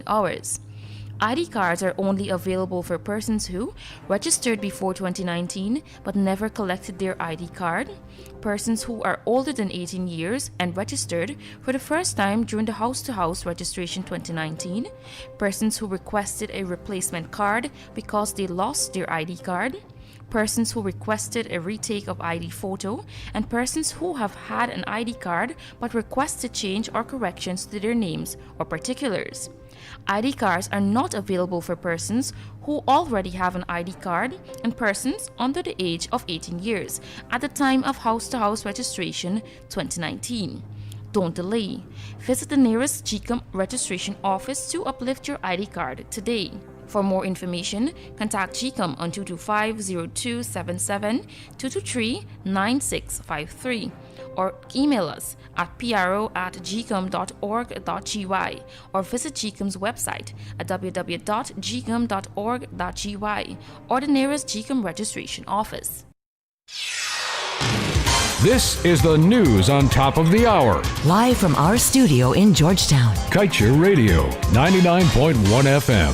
hours. ID cards are only available for persons who registered before 2019 but never collected their ID card, persons who are older than 18 years and registered for the first time during the house-to-house registration 2019, persons who requested a replacement card because they lost their ID card, persons who requested a retake of ID photo, and persons who have had an ID card but requested change or corrections to their names or particulars. ID cards are not available for persons who already have an ID card and persons under the age of 18 years at the time of house-to-house registration 2019. Don't delay. Visit the nearest GCOM registration office to uplift your ID card today. For more information, contact GCOM on 225-0277, 223-9653 or email us at pro@gcom.org.gy or visit GCOM's website at www.gcom.org.gy or the nearest GCOM registration office. This is the news on top of the hour. Live from our studio in Georgetown. Kaieteur Radio, 99.1 FM.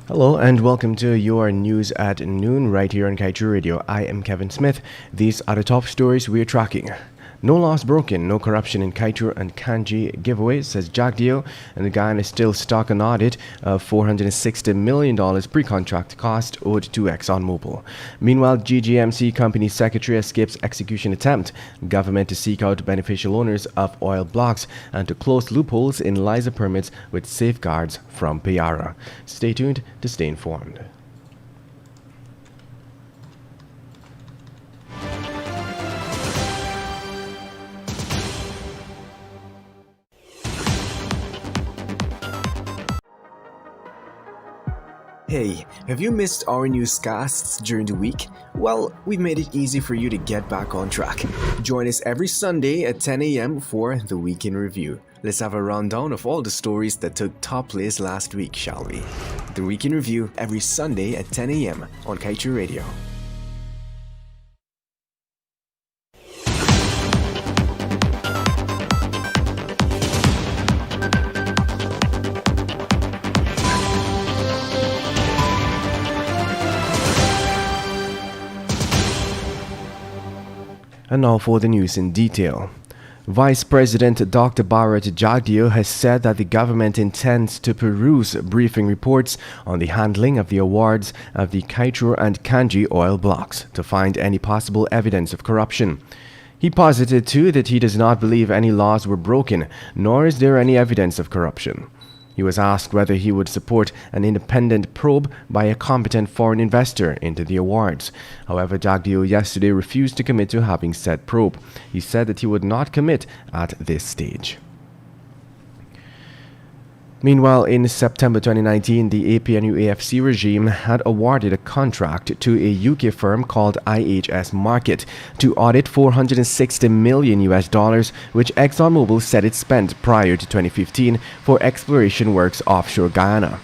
Hello and welcome to your news at noon right here on Kaieteur Radio. I am Kevin Smith. These are the top stories we're tracking. No laws broken, no corruption in Kaieteur and Kanji giveaways, says Jagdeo, and the Guyana is still stuck on audit of $460 million pre-contract cost owed to ExxonMobil. Meanwhile, GGMC company secretary escapes execution attempt. Government to seek out beneficial owners of oil blocks and to close loopholes in LISA permits with safeguards from Payara. Stay tuned to stay informed. Hey, have you missed our newscasts during the week? Well, we've made it easy for you to get back on track. Join us every Sunday at 10 a.m. for the Week in Review. Let's have a rundown of all the stories that took top place last week, shall we? The Week in Review every Sunday at 10 a.m. on Kaieteur Radio. And now for the news in detail. Vice President Dr. Bharat Jagdeo has said that the government intends to peruse briefing reports on the handling of the awards of the Kaieteur and Kanji oil blocks to find any possible evidence of corruption. He posited too that he does not believe any laws were broken, nor is there any evidence of corruption. He was asked whether he would support an independent probe by a competent foreign investor into the awards. However, Jagdeo yesterday refused to commit to having said probe. He said that he would not commit at this stage. Meanwhile, in September 2019, the APNU-AFC regime had awarded a contract to a UK firm called IHS Markit to audit $460 million, which ExxonMobil said it spent prior to 2015 for exploration works offshore Guyana.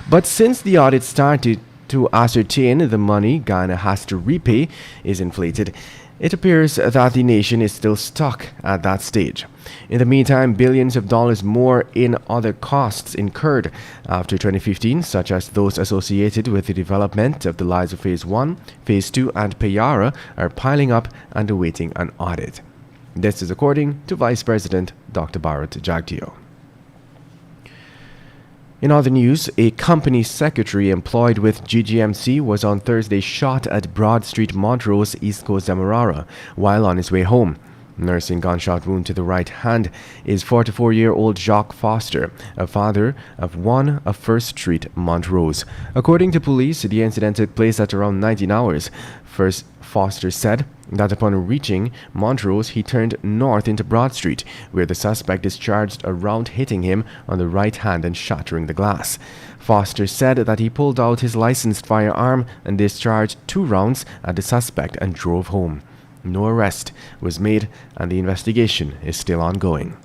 But since the audit started to ascertain the money Guyana has to repay is inflated, it appears that the nation is still stuck at that stage. In the meantime, billions of dollars more in other costs incurred after 2015, such as those associated with the development of the LISA Phase 1, Phase 2 and Payara, are piling up and awaiting an audit. This is according to Vice President Dr. Bharat Jagdeo. In other news, a company secretary employed with GGMC was on Thursday shot at Broad Street, Montrose, East Coast, Demerara, while on his way home. Nursing gunshot wound to the right hand is 44-year-old Jacques Foster, a father of 1 of First Street, Montrose. According to police, the incident took place at around 19 hours. First, Foster said that upon reaching Montrose, he turned north into Broad Street, where the suspect discharged a round hitting him on the right hand and shattering the glass. Foster said that he pulled out his licensed firearm and discharged 2 rounds at the suspect and drove home. No arrest was made and the investigation is still ongoing.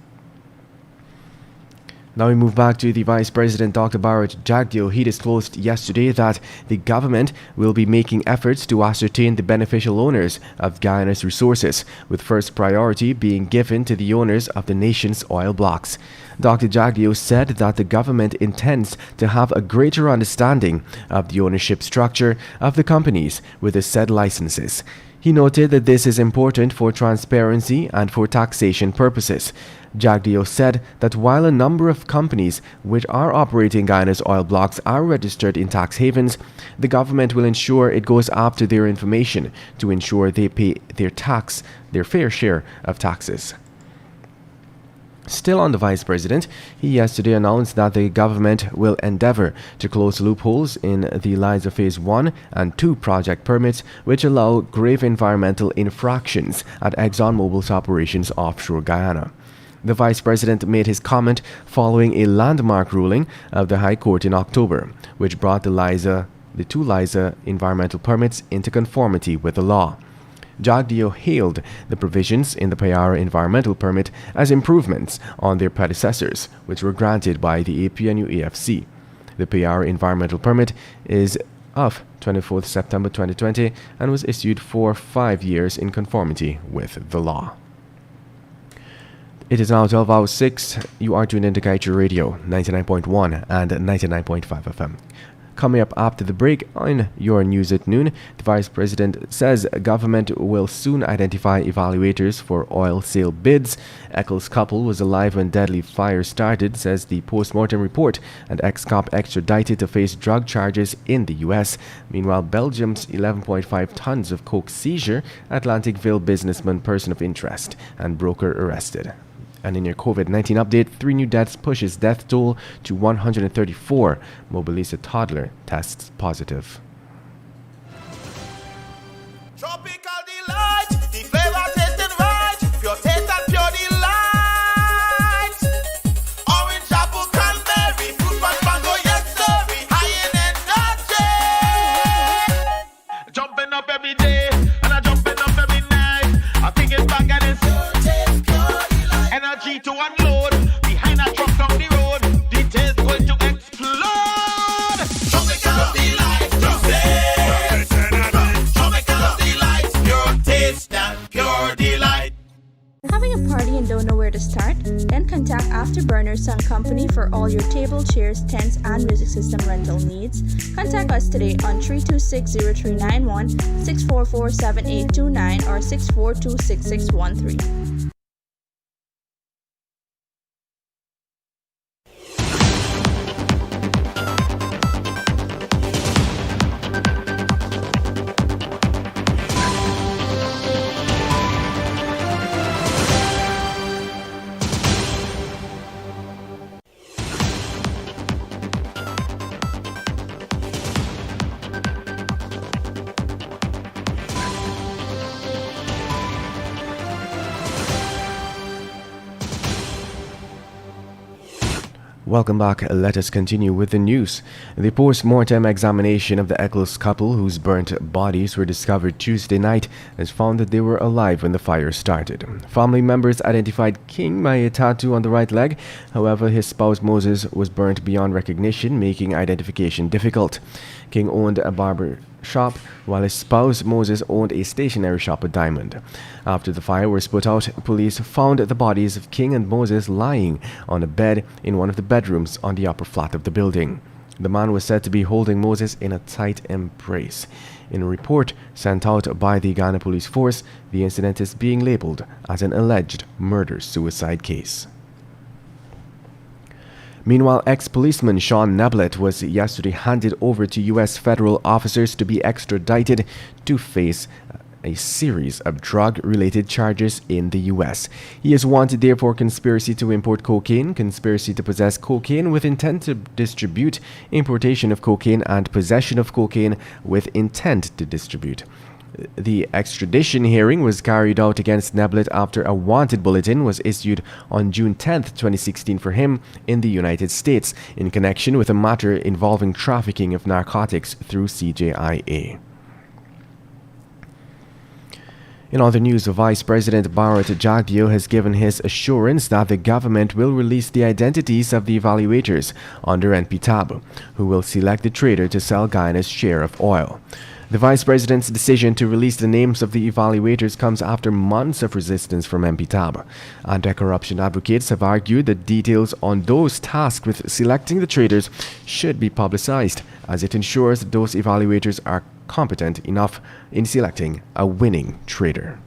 Now we move back to the Vice President Dr. Bharat Jagdeo. He disclosed yesterday that the government will be making efforts to ascertain the beneficial owners of Guyana's resources, with first priority being given to the owners of the nation's oil blocks. Dr. Jagdeo said that the government intends to have a greater understanding of the ownership structure of the companies with the said licenses. He noted that this is important for transparency and for taxation purposes. Jagdeo said that while a number of companies which are operating Guyana's oil blocks are registered in tax havens, the government will ensure it goes after their information to ensure they pay their fair share of taxes. Still on the Vice President, he yesterday announced that the government will endeavor to close loopholes in the Liza Phase 1 and 2 project permits which allow grave environmental infractions at ExxonMobil's operations offshore Guyana. The Vice President made his comment following a landmark ruling of the High Court in October, which brought the 2 Liza environmental permits into conformity with the law. Jagdeo hailed the provisions in the Payara environmental permit as improvements on their predecessors, which were granted by the APNU AFC. The Payara environmental permit is of 24th September 2020 and was issued for 5 years in conformity with the law. It is now 12:06. You are tuned into Kaieteur Radio, 99.1 and 99.5 FM. Coming up after the break on your news at noon, the Vice President says government will soon identify evaluators for oil sale bids. Eccles couple was alive when deadly fire started, says the post-mortem report, and ex-cop extradited to face drug charges in the U.S. Meanwhile, Belgium's 11.5 tons of coke seizure, Atlanticville businessman person of interest and broker arrested. And in your COVID-19 update, 3 new deaths pushes death toll to 134. Mobilisa toddler tests positive. Tropical delight, the flavor tasting right, pure taste and pure delight. Orange apple cranberry, fruit punch mango, yes sir, high in energy. Jumping up every day, and I jumping up every night. I think it's back and it's pure taste, pure delight. Energy to unload, behind a truck down the road, the taste going to explode. Tropical delight, just say. Pure delight. Having a party and don't know where to start? Then contact Afterburner Sound Company for all your table, chairs, tents, and music system rental needs. Contact us today on 326-0391, 644-7829, or 642-6613. Welcome back. Let us continue with the news. The post-mortem examination of the Eccles couple whose burnt bodies were discovered Tuesday night has found that they were alive when the fire started. Family members identified King by a tattoo on the right leg. However, his spouse Moses was burnt beyond recognition, making identification difficult. King owned a barber shop, while his spouse Moses owned a stationery shop at Diamond. After the fire was put out, police found the bodies of King and Moses lying on a bed in one of the bedrooms on the upper flat of the building. The man was said to be holding Moses in a tight embrace. In a report sent out by the Ghana Police Force, the incident is being labeled as an alleged murder-suicide case. Meanwhile, ex-policeman Sean Neblett was yesterday handed over to U.S. federal officers to be extradited to face a series of drug-related charges in the U.S. He is wanted there for conspiracy to import cocaine, conspiracy to possess cocaine with intent to distribute, importation of cocaine, and possession of cocaine with intent to distribute. The extradition hearing was carried out against Neblett after a wanted bulletin was issued on June 10, 2016 for him in the United States in connection with a matter involving trafficking of narcotics through CJIA. In other news, Vice President Bharat Jagdeo has given his assurance that the government will release the identities of the evaluators under NPTAB, who will select the trader to sell Guyana's share of oil. The Vice President's decision to release the names of the evaluators comes after months of resistance from NPTAB. Anti-corruption advocates have argued that details on those tasked with selecting the traders should be publicized, as it ensures that those evaluators are competent enough in selecting a winning trader.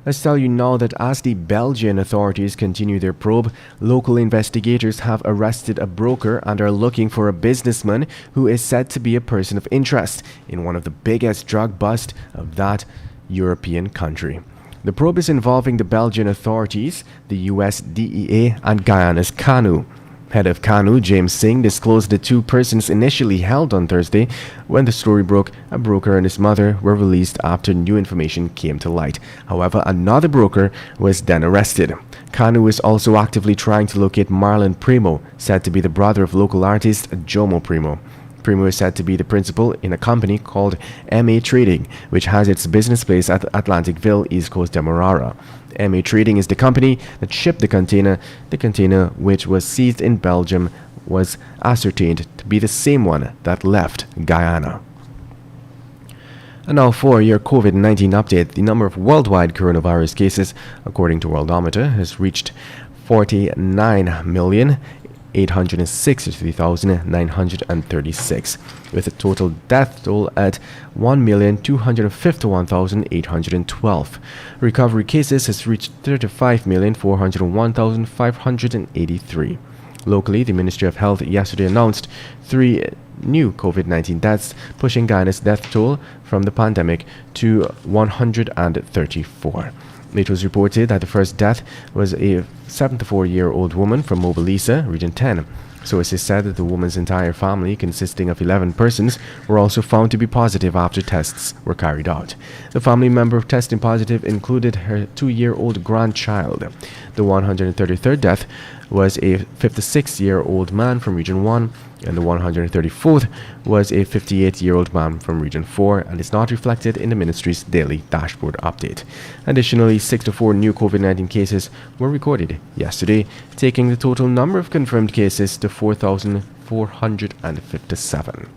Let's tell you now that as the Belgian authorities continue their probe, local investigators have arrested a broker and are looking for a businessman who is said to be a person of interest in one of the biggest drug busts of that European country. The probe is involving the Belgian authorities, the US DEA, and Guyana's CANU. Head of CANU, James Singh, disclosed the two persons initially held on Thursday. When the story broke, a broker and his mother were released after new information came to light. However, another broker was then arrested. CANU is also actively trying to locate Marlon Primo, said to be the brother of local artist Jomo Primo. Primo is said to be the principal in a company called MA Trading, which has its business place at Atlanticville, East Coast Demerara. MA Trading is the company that shipped the container. The container, which was seized in Belgium, was ascertained to be the same one that left Guyana. And now for your COVID-19 update. The number of worldwide coronavirus cases, according to Worldometer, has reached 49,863,936, with a total death toll at 1,251,812. Recovery cases has reached 35,401,583. Locally, the Ministry of Health yesterday announced 3 new COVID-19 deaths, pushing Guyana's death toll from the pandemic to 134. It was reported that the first death was a 74-year-old woman from Mobalisa, Region 10. Sources said that the woman's entire family, consisting of 11 persons, were also found to be positive after tests were carried out. The family member testing positive included her 2-year-old grandchild. The 133rd death was a 56-year-old man from Region 1, and the 134th was a 58-year-old man from Region 4, and is not reflected in the ministry's daily dashboard update. Additionally, 64 new COVID-19 cases were recorded yesterday, taking the total number of confirmed cases to 4,457.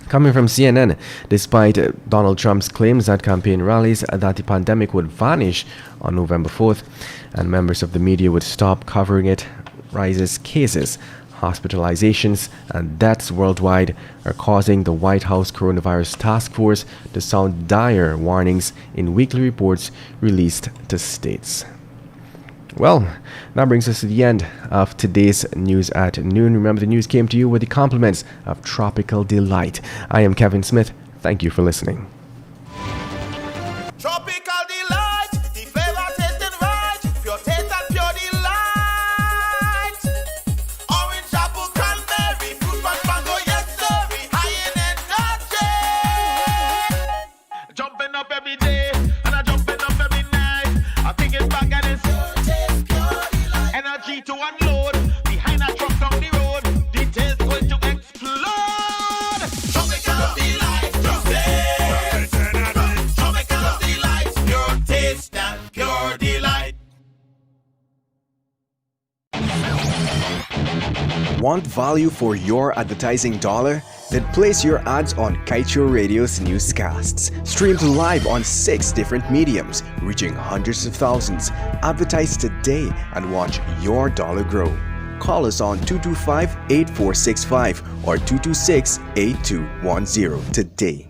Coming from CNN, despite Donald Trump's claims at campaign rallies that the pandemic would vanish on November 4th and members of the media would stop covering it, rises cases, hospitalizations, and deaths worldwide are causing the White House Coronavirus Task Force to sound dire warnings in weekly reports released to states. Well, that brings us to the end of today's News at Noon. Remember, the news came to you with the compliments of Tropical Delight. I am Kevin Smith. Thank you for listening. Tropical delight, the flavor tasted right. Pure taste and pure delight. Orange, apple, cranberry, fruit punch, mango, yes sir. High in energy. Jumping up every day and I jumping up every night. I think it's back and it's pure taste, pure delight. Energy to unload behind a truck down the road. The taste going to explode. Tropical delight, pure taste. Tropical delight, pure taste and pure delight. Want value for your advertising dollar? Then place your ads on Kaieteur Radio's Newscasts. Streamed live on 6 different mediums, reaching hundreds of thousands. Advertise today and watch your dollar grow. Call us on 225-8465 or 226-8210 today.